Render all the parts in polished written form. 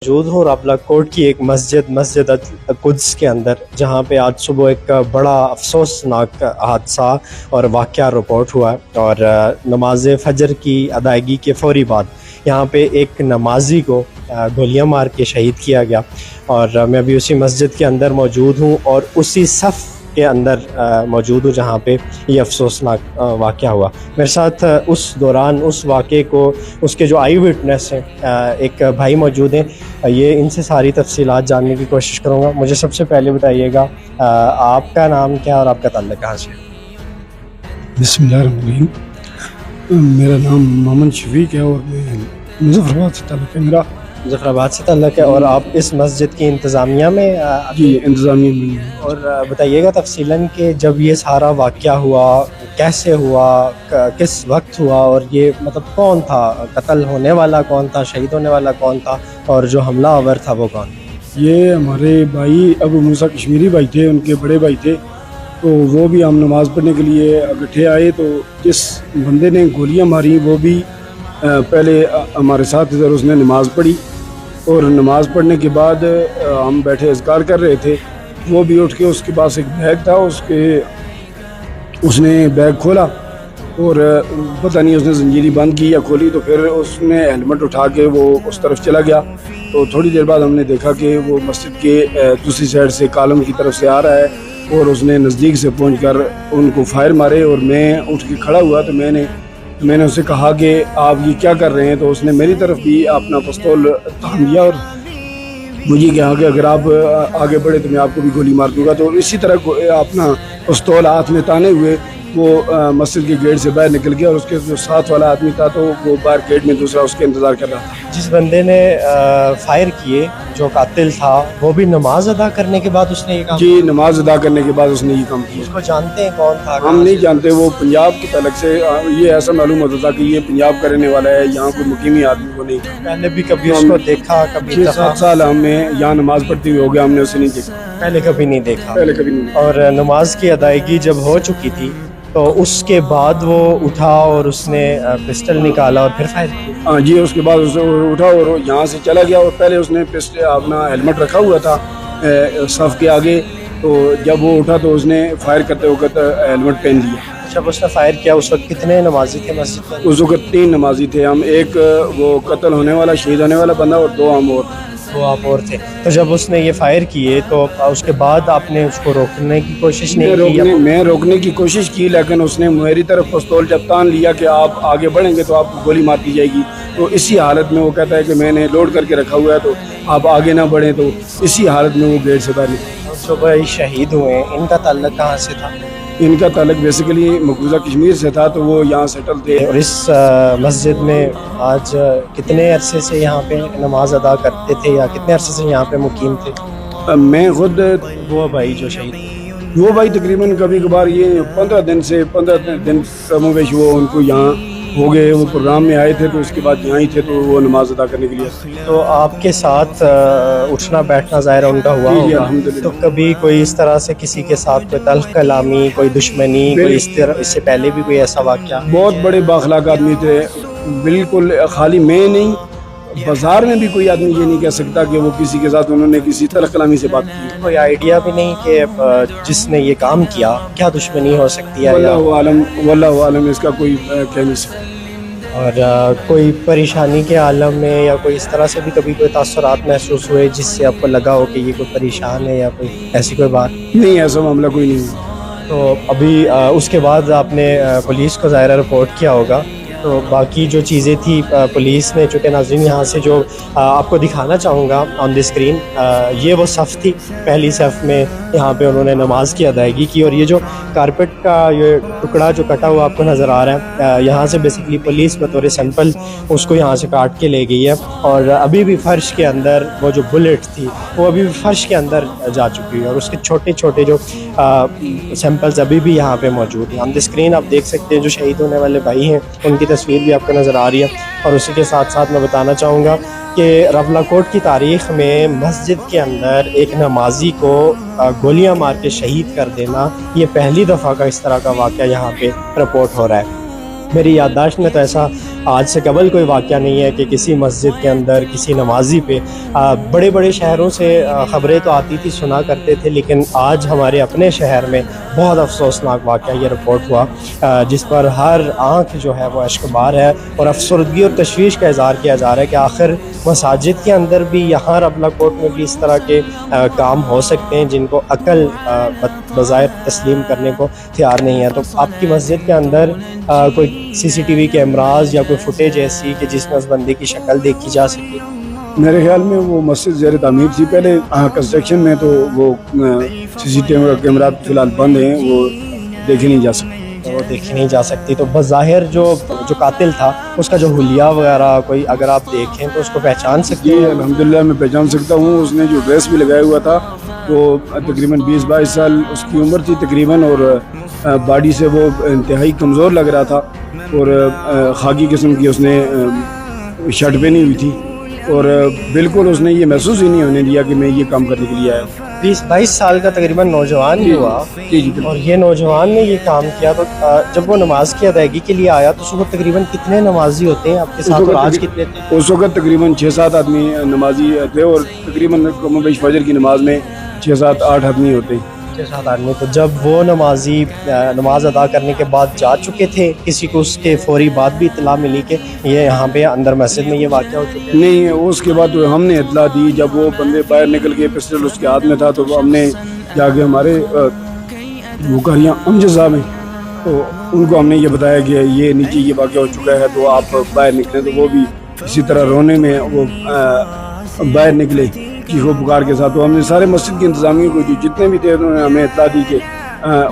موجود ہوں رابلہ کوٹ کی ایک مسجد قدس کے اندر، جہاں پہ آج صبح ایک بڑا افسوسناک حادثہ اور واقعہ رپورٹ ہوا ہے، اور نماز فجر کی ادائیگی کے فوری بعد یہاں پہ ایک نمازی کو گولیاں مار کے شہید کیا گیا، اور میں ابھی اسی مسجد کے اندر موجود ہوں اور اسی صف کے اندر موجود ہوں جہاں پہ یہ افسوسناک واقعہ ہوا۔ میرے ساتھ اس دوران اس واقعے کو اس کے جو آئی وٹنس ہیں ایک بھائی موجود ہیں، یہ ان سے ساری تفصیلات جاننے کی کوشش کروں گا۔ مجھے سب سے پہلے بتائیے گا آپ کا نام کیا اور آپ کا تعلق کہاں سے؟ بسم اللہ الرحمن الرحیم، میرا نام محمد شفیق ہے اور میں مظفر آباد سے تعلق ہے میرا۔ مظفر آباد سے تعلق ہے، اور آپ اس مسجد کی انتظامیہ میں؟ جی، انتظامیہ میں۔ اور بتائیے گا تفصیلاً کہ جب یہ سارا واقعہ ہوا کیسے ہوا، کس وقت ہوا، اور یہ مطلب کون تھا، قتل ہونے والا کون تھا، شہید ہونے والا کون تھا، اور جو حملہ آور تھا وہ کون؟ یہ ہمارے بھائی ابو موسیٰ کشمیری بھائی تھے، ان کے بڑے بھائی تھے، تو وہ بھی ہم نماز پڑھنے کے لیے اکٹھے آئے، تو جس بندے نے گولیاں ماری وہ بھی پہلے ہمارے ساتھ ادھر اس نے نماز پڑھی، اور نماز پڑھنے کے بعد ہم بیٹھے اذکار کر رہے تھے، وہ بھی اٹھ کے اس کے پاس ایک بیگ تھا، اس نے بیگ کھولا اور پتہ نہیں اس نے زنجیری بند کی یا کھولی، تو پھر اس نے ہیلمٹ اٹھا کے وہ اس طرف چلا گیا۔ تو تھوڑی دیر بعد ہم نے دیکھا کہ وہ مسجد کے دوسری سائڈ سے کالم کی طرف سے آ رہا ہے، اور اس نے نزدیک سے پہنچ کر ان کو فائر مارے، اور میں اٹھ کے کھڑا ہوا تو میں نے اس سے کہا کہ آپ یہ کیا کر رہے ہیں، تو اس نے میری طرف بھی اپنا پستول تان دیا اور مجھے کہا کہ اگر آپ آگے بڑھے تو میں آپ کو بھی گولی مار دوں گا۔ تو اسی طرح اپنا پستول ہاتھ میں تانے ہوئے وہ مسجد کے گیٹ سے باہر نکل گیا، اور اس کے جو ساتھ والا آدمی تھا تو وہ باہر گیٹ میں دوسرا اس کے انتظار کر رہا تھا۔ جس بندے نے فائر کیے جو قاتل تھا، وہ بھی نماز ادا کرنے کے بعد اس نے یہ کام؟ جی، نماز ادا کرنے کے بعد اس نے یہ کام کیا۔ اس کو جانتے ہیں کون تھا؟ ہم نہیں جانتے، وہ پنجاب کے تعلق سے یہ ایسا معلوم ہوتا تھا کہ یہ پنجاب کا رہنے والا ہے، یہاں کوئی مقیمی آدمی کو نہیں۔ پہلے بھی کبھی اس کو دیکھا؟ کبھی 6-7 سال ہمیں یہاں نماز پڑھتی ہوئی ہو گیا، ہم نے اسے نہیں دیکھا، پہلے کبھی نہیں دیکھا؟ پہلے کبھی نہیں۔ اور نماز کی ادائیگی جب ہو چکی تھی تو اس کے بعد وہ اٹھا اور اس نے پسٹل نکالا اور پھر فائر کیا؟ ہاں جی، اس کے بعد اس اٹھا اور یہاں سے چلا گیا، اور پہلے اس نے اپنا ہیلمٹ رکھا ہوا تھا صف کے آگے، تو جب وہ اٹھا تو اس نے فائر کرتے وقت ہیلمٹ پہن لیا۔ جب اس نے فائر کیا اس وقت کتنے نمازی تھے مسجد میں؟ اس وقت 3 نمازی تھے ہم، ایک وہ قتل ہونے والا شہید ہونے والا بندہ اور 2 ہم اور۔ وہ آپ اور تھے۔ تو جب اس نے یہ فائر کیے تو اس کے بعد آپ نے اس کو روکنے کی کوشش نہیں کی؟ میں روکنے کی کوشش کی، لیکن اس نے میری طرف پستول جب تان لیا کہ آپ آگے بڑھیں گے تو آپ کو گولی مار دی جائے گی، تو اسی حالت میں وہ کہتا ہے کہ میں نے لوڈ کر کے رکھا ہوا ہے تو آپ آگے نہ بڑھیں، تو اسی حالت میں وہ گیٹ سے باہر نکلا۔ جو بھائی شہید ہوئے ہیں ان کا تعلق کہاں سے تھا؟ ان کا تعلق بیسیکلی مقبوضہ کشمیر سے تھا، تو وہ یہاں سیٹل تھے۔ اور اس مسجد میں آج کتنے عرصے سے یہاں پہ نماز ادا کرتے تھے، یا کتنے عرصے سے یہاں پہ مقیم تھے؟ میں خود وہ بھائی جو شہید، وہ بھائی تقریباً کبھی کبھار یہ 15 دن کم و بیش وہ ان کو یہاں ہو گئے، وہ پروگرام میں آئے تھے تو اس کے بعد یہاں ہی تھے، تو وہ نماز ادا کرنے کے لیے۔ تو آپ کے ساتھ اٹھنا بیٹھنا ظاہر ان کا ہوا جی ہوگا، الحمدللہ۔ تو کبھی کوئی اس طرح سے کسی کے ساتھ کوئی تلخ کلامی، کوئی دشمنی، کوئی اس سے پہلے بھی کوئی ایسا واقعہ؟ بہت بڑے بااخلاق آدمی تھے، بالکل خالی میں نہیں، بازار میں بھی کوئی آدمی یہ نہیں کہہ سکتا کہ وہ کسی کے ساتھ انہوں نے کسی تلخ کلامی سے بات کی۔ کوئی آئیڈیا بھی نہیں کہ جس نے یہ کام کیا کیا دشمنی ہو سکتی ہے؟ واللہ عالم، اس کا کوئی کہہ نہیں سکتا۔ اور کوئی پریشانی کے عالم میں یا کوئی اس طرح سے بھی کبھی کوئی تاثرات محسوس ہوئے جس سے آپ کو لگا ہو کہ یہ کوئی پریشان ہے، یا کوئی ایسی کوئی بات؟ نہیں، ایسا معاملہ کوئی نہیں ہوا۔ تو ابھی اس کے بعد آپ نے پولیس کو ظاہرہ رپورٹ کیا ہوگا، تو باقی جو چیزیں تھی پولیس نے، چونکہ ناظرین یہاں سے جو آپ کو دکھانا چاہوں گا آن دی اسکرین، یہ وہ صف تھی، پہلی صف میں یہاں پہ انہوں نے نماز کی ادائیگی کی، اور یہ جو کارپیٹ کا یہ ٹکڑا جو کٹا ہوا آپ کو نظر آ رہا ہے، یہاں سے بیسیکلی پولیس بطور سیمپل اس کو یہاں سے کاٹ کے لے گئی ہے، اور ابھی بھی فرش کے اندر وہ جو بلٹ تھی وہ ابھی بھی فرش کے اندر جا چکی ہے، اور اس کے چھوٹے چھوٹے جو سیمپلز ابھی بھی یہاں پہ موجود ہیں۔ آن دی اسکرین آپ دیکھ سکتے ہیں جو شہید ہونے والے بھائی ہیں ان کی تصویر بھی آپ کو نظر آ رہی ہے، اور اسی کے ساتھ ساتھ میں بتانا چاہوں گا کہ رابلہ کوٹ کی تاریخ میں مسجد کے اندر ایک نمازی کو گولیاں مار کے شہید کر دینا یہ پہلی دفعہ کا اس طرح کا واقعہ یہاں پہ رپورٹ ہو رہا ہے۔ میری یادداشت میں تو ایسا آج سے قبل کوئی واقعہ نہیں ہے کہ کسی مسجد کے اندر کسی نمازی پہ بڑے بڑے شہروں سے خبریں تو آتی تھی، سنا کرتے تھے، لیکن آج ہمارے اپنے شہر میں بہت افسوسناک واقعہ یہ رپورٹ ہوا جس پر ہر آنکھ جو ہے وہ اشکبار ہے اور افسردگی اور تشویش کا اظہار کیا جا رہا ہے کہ آخر مساجد کے اندر بھی، یہاں ربلا کوٹ میں بھی اس طرح کے کام ہو سکتے ہیں جن کو عقل بظاہر تسلیم کرنے کو تیار نہیں ہے۔ تو آپ کی مسجد کے اندر کوئی سی سی ٹی وی کیمراز یا کوئی فوٹیج ایسی کہ جس میں اس بندے کی شکل دیکھی جا سکے؟ میرے خیال میں وہ مسجد زیر تعمیر تھی پہلے کنسٹرکشن میں، تو وہ سی سی ٹی وی کیمرات فی الحال بند ہیں، وہ دیکھے نہیں جا سکتے، وہ دیکھی نہیں جا سکتی۔ تو بظاہر جو قاتل تھا اس کا جو حلیہ وغیرہ کوئی اگر آپ دیکھیں تو اس کو پہچان سکتے یہ ہیں؟ الحمدللہ میں پہچان سکتا ہوں۔ اس نے جو ڈریس بھی لگایا ہوا تھا وہ تقریباً 20-22 سال اس کی عمر تھی تقریباً، اور باڈی سے وہ انتہائی کمزور لگ رہا تھا، اور خاکی قسم کی اس نے شرٹ پہنی ہوئی تھی، اور بالکل اس نے یہ محسوس ہی نہیں ہونے دیا کہ میں یہ کام کرنے کے لیے آیا ہوں۔ 20-22 سال کا تقریباً نوجوان ہی ہوا، جی جی اور یہ نوجوان نے یہ کام کیا۔ تو جب وہ نماز کی ادائیگی کے لیے آیا تو اس وقت تقریباً کتنے نمازی ہوتے ہیں آپ کے ساتھ، اور آج کتنے تھے؟ اس وقت تقریباً 6-7 آدمی نمازی تھے، اور تقریباً کم و بیش فجر کی نماز میں 6-7-8 آدمی ہوتے ہیں۔ 6-7 آدمی۔ تو جب وہ نمازی نماز ادا کرنے کے بعد جا چکے تھے، کسی کو اس کے فوری بعد بھی اطلاع ملی کہ یہ یہاں پہ اندر مسجد میں یہ واقعہ ہو چکا ہے؟ نہیں، اس کے بعد ہم نے اطلاع دی، جب وہ بندے باہر نکل کے پسٹل اس کے ہاتھ میں تھا، تو ہم نے جا کے ہمارے بخاریاں امجد صاحب ہیں، تو ان کو ہم نے یہ بتایا کہ یہ نیچے یہ واقعہ ہو چکا ہے، تو آپ باہر نکلیں۔ تو وہ بھی اسی طرح رونے میں وہ باہر نکلے چیخو پکار کے ساتھ۔ تو ہم نے سارے مسجد کے انتظامیہ کو جو جتنے بھی تھے انہوں نے ہمیں اطلاع دی کہ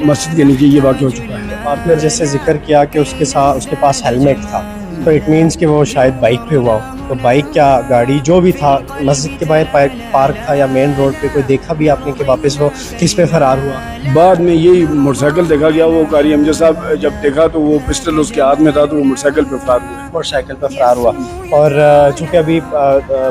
مسجد کے نیچے یہ واقعہ ہو چکا ہے۔ آپ نے جیسے ذکر کیا کہ اس کے پاس ہیلمٹ تھا، تو اٹ مینس کہ وہ شاید بائک پہ ہوا ہو۔ تو بائک کیا گاڑی جو بھی تھا مسجد کے باہر پارک تھا یا مین روڈ پہ؟ کوئی دیکھا بھی آپ نے کہ واپس وہ کس پہ فرار ہوا؟ بعد میں یہی موٹر سائیکل دیکھا گیا، وہ قاری امجد صاحب جب دیکھا تو وہ پسٹل اس کے ہاتھ میں تھا، تو وہ موٹر سائیکل پہ فرار ہوا۔ موٹر سائیکل پہ فرار ہوا، اور چونکہ ابھی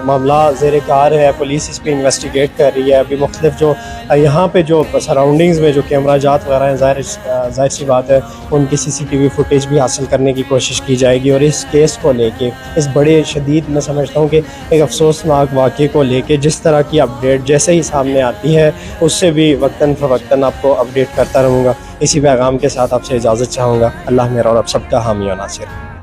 معاملہ زیر کار ہے، پولیس اس پہ انویسٹیگیٹ کر رہی ہے۔ ابھی مختلف جو یہاں پہ جو سراؤنڈنگز میں جو کیمرہ جات وغیرہ ہیں، ظاہر سی بات ہے ان کی سی سی ٹی وی فوٹیج بھی حاصل کرنے کی کوشش کی جائے گی، اور اس کیس کو لے کے، اس بڑے شدید میں سمجھتا ہوں کہ ایک افسوسناک واقعے کو لے کے جس طرح کی اپڈیٹ جیسے ہی سامنے آتی ہے اس سے بھی وقتاً فوقتاً آپ کو اپڈیٹ کرتا رہوں گا۔ اسی پیغام کے ساتھ آپ سے اجازت چاہوں گا۔ اللہ میرا اور آپ سب کا حامی و ناصر۔